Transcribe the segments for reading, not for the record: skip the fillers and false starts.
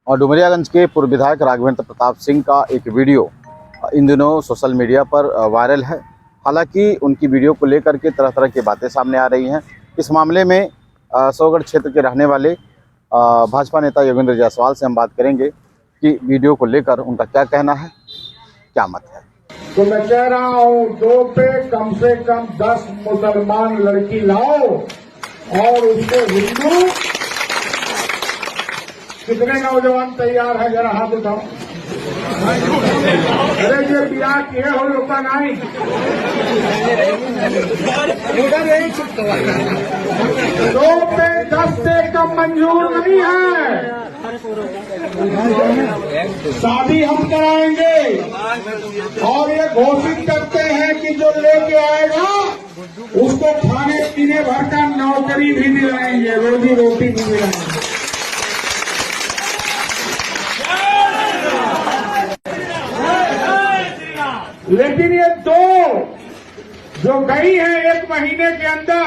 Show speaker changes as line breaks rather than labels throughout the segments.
और डुमरियागंज के पूर्व विधायक राघवेंद्र प्रताप सिंह का एक वीडियो इन दिनों सोशल मीडिया पर वायरल है। हालांकि उनकी वीडियो को लेकर के तरह तरह की बातें सामने आ रही हैं। इस मामले में सोहगढ़ क्षेत्र के रहने वाले भाजपा नेता योगेंद्र जायसवाल से हम बात करेंगे कि वीडियो को लेकर उनका क्या कहना है, क्या मत है।
तो मैं कह रहा हूं, 2 पे कम से कम 10 मुसलमान लड़की लाओ और उसको हिंदू। कितने नौजवान तैयार है, जरा हाथ उठाओ। अरे ये ब्याह किए हो लोग का नहीं। 2 पे 10 से कम मंजूर नहीं है। शादी हम कराएंगे और ये घोषित करते हैं कि जो लेके आएगा उसको खाने पीने भर का नौकरी भी दिलाएंगे, रोजी रोटी भी दिलाएंगे। लेकिन ये 2 जो गई है 1 महीने के अंदर,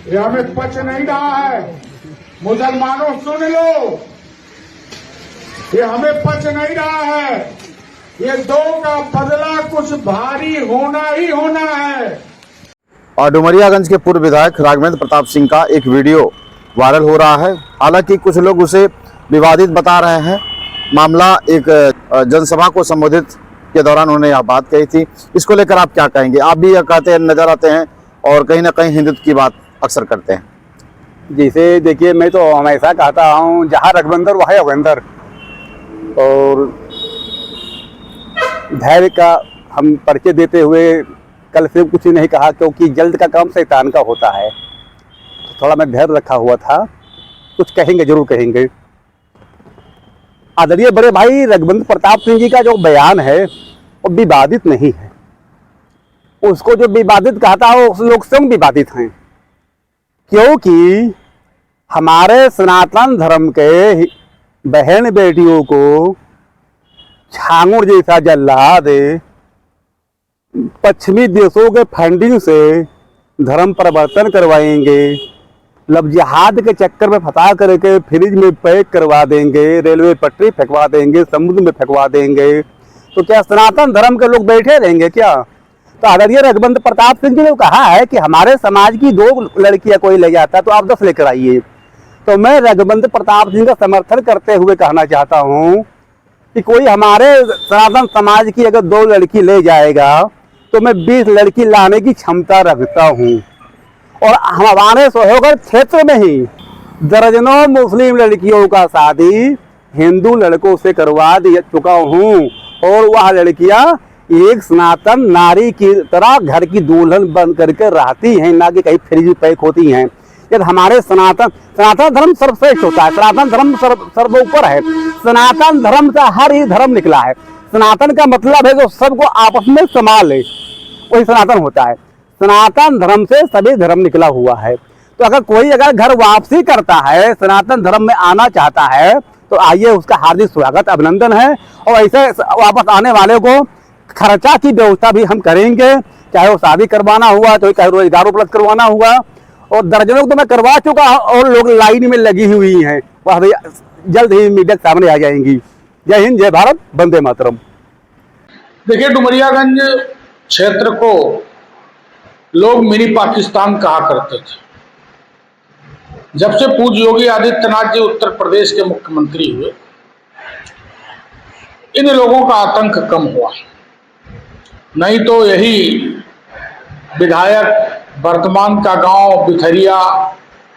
ये हमें पच नहीं रहा है। मुसलमानों सुन लो, ये हमें पच नहीं रहा है। ये 2 का बदला कुछ भारी होना ही होना है।
और डुमरियागंज के पूर्व विधायक राघवेंद्र प्रताप सिंह का एक वीडियो वायरल हो रहा है। हालांकि कुछ लोग उसे विवादित बता रहे हैं। मामला एक जनसभा को संबोधित के दौरान उन्होंने यह बात कही थी। इसको लेकर आप क्या कहेंगे? आप भी यह कहते हैं, नजर आते हैं और कहीं ना कहीं हिंदुत्व की बात अक्सर करते हैं।
जैसे देखिए, मैं तो हमेशा कहता हूँ, जहाँ रघुवंदर वहाँ योगेंद्र। और धैर्य का हम परिचय देते हुए कल से कुछ नहीं कहा, क्योंकि जल्द का काम शैतान का होता है। तो थोड़ा मैं धैर्य रखा हुआ था। कुछ कहेंगे, जरूर कहेंगे। आदरणीय बड़े भाई रघुवंद्र प्रताप सिंह जी का जो बयान है वो विवादित नहीं है। उसको जो विवादित कहता है उस लोग स्वयं विवादित हैं, क्योंकि हमारे सनातन धर्म के बहन बेटियों को छांगुर जैसा जल्लाद पश्चिमी देशों के फंडिंग से धर्म परिवर्तन करवाएंगे, लब जिहाद के चक्कर में फंसा करके फ्रिज में पैक करवा देंगे, रेलवे पटरी फेंकवा देंगे, समुद्र में फेंकवा देंगे। तो क्या सनातन धर्म के लोग बैठे रहेंगे क्या? तो आदरणीय रघुवंद्र प्रताप सिंह जी ने कहा है कि हमारे समाज की 2 लड़कियां कोई ले जाता तो आप 10 लेकर आइए। तो मैं रघुवंद्र प्रताप सिंह का समर्थन करते हुए कहना चाहता हूं कि कोई हमारे सनातन समाज की अगर 2 लड़की ले जाएगा तो मैं 20 लड़की लाने की क्षमता रखता हूं। और हमारे सोहगढ़ क्षेत्र में ही दर्जनों मुस्लिम लड़कियों का शादी हिंदू लड़कों से करवा चुका हूं। और वह लड़कियां एक सनातन नारी की तरह घर की दुल्हन बन करके रहती हैं, ना कि कहीं फ्रिज पैक होती हैं। यदि हमारे सनातन धर्म सर्वश्रेष्ठ होता है, सनातन धर्म सर्वोपर है। सनातन धर्म का हर ही धर्म निकला है। सनातन का मतलब है जो सबको आपस में समा ले, वही सनातन होता है। सनातन धर्म से सभी धर्म निकला हुआ है। तो अगर घर वापसी करता है, सनातन धर्म में आना चाहता है, तो आइए, उसका हार्दिक स्वागत, अभिनंदन है। और ऐसे वापस आने वाले को खर्चा की व्यवस्था भी हम करेंगे, चाहे वो शादी करवाना हुआ, तो चाहे रोजगार उपलब्ध करवाना हुआ। और दर्जनों तो मैं करवा चुका हूं और लोग लाइन में लगी हुई हैं, वह जल्द ही मीडिया के सामने आ जाएंगी। जय हिंद, जय भारत, वंदे मातरम।
देखिए, डुमरियागंज क्षेत्र को लोग मिनी पाकिस्तान कहा करते थे। जब से पूज्य योगी आदित्यनाथ जी उत्तर प्रदेश के मुख्यमंत्री हुए, इन लोगों का आतंक कम हुआ। नहीं तो यही विधायक वर्तमान का गांव बिथरिया,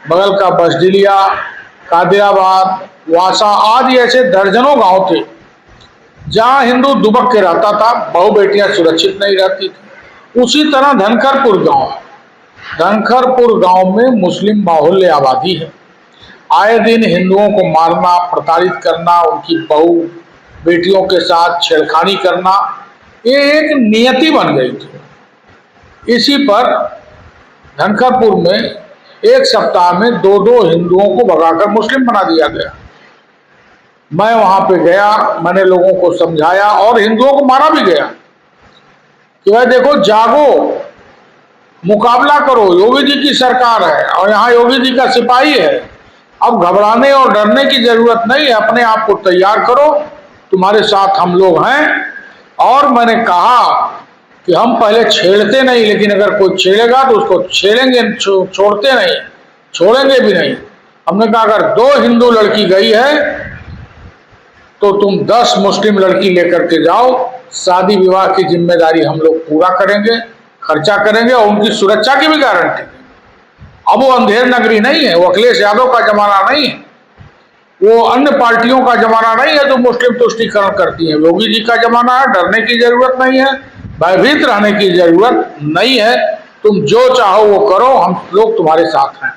बगल का बसडिलिया, कादिराबाद, वासा आदि ऐसे दर्जनों गांव थे जहां हिंदू दुबक के रहता था, बहु बेटियां सुरक्षित नहीं रहती थी। उसी तरह धनखरपुर गांव में मुस्लिम बाहुल्य आबादी है। आए दिन हिंदुओं को मारना, प्रताड़ित करना, उनकी बहु बेटियों के साथ छेड़खानी करना, ये एक नियति बन गई थी। इसी पर धनखरपुर में एक सप्ताह में 2 हिंदुओं को भगाकर मुस्लिम बना दिया गया। मैं वहां पे गया, मैंने लोगों को समझाया और हिंदुओं को मारा भी गया कि भाई देखो, जागो, मुकाबला करो, योगी जी की सरकार है और यहाँ योगी जी का सिपाही है। अब घबराने और डरने की जरूरत नहीं है, अपने आप को तैयार करो, तुम्हारे साथ हम लोग हैं। और मैंने कहा कि हम पहले छेड़ते नहीं, लेकिन अगर कोई छेड़ेगा तो उसको छेड़ेंगे, छोड़ते नहीं, छोड़ेंगे भी नहीं। हमने कहा अगर 2 हिंदू लड़की गई है तो तुम 10 मुस्लिम लड़की लेकर के जाओ, शादी विवाह की जिम्मेदारी हम लोग पूरा करेंगे, खर्चा करेंगे और उनकी सुरक्षा की भी गारंटी। अब वो अंधेर नगरी नहीं है, वो अखिलेश यादव का जमाना नहीं है, वो अन्य पार्टियों का जमाना नहीं है जो मुस्लिम तुष्टीकरण करती है। योगी जी का जमाना है, डरने की जरूरत नहीं है, भयभीत रहने की जरूरत नहीं है। तुम जो चाहो वो करो, हम लोग तुम्हारे साथ हैं।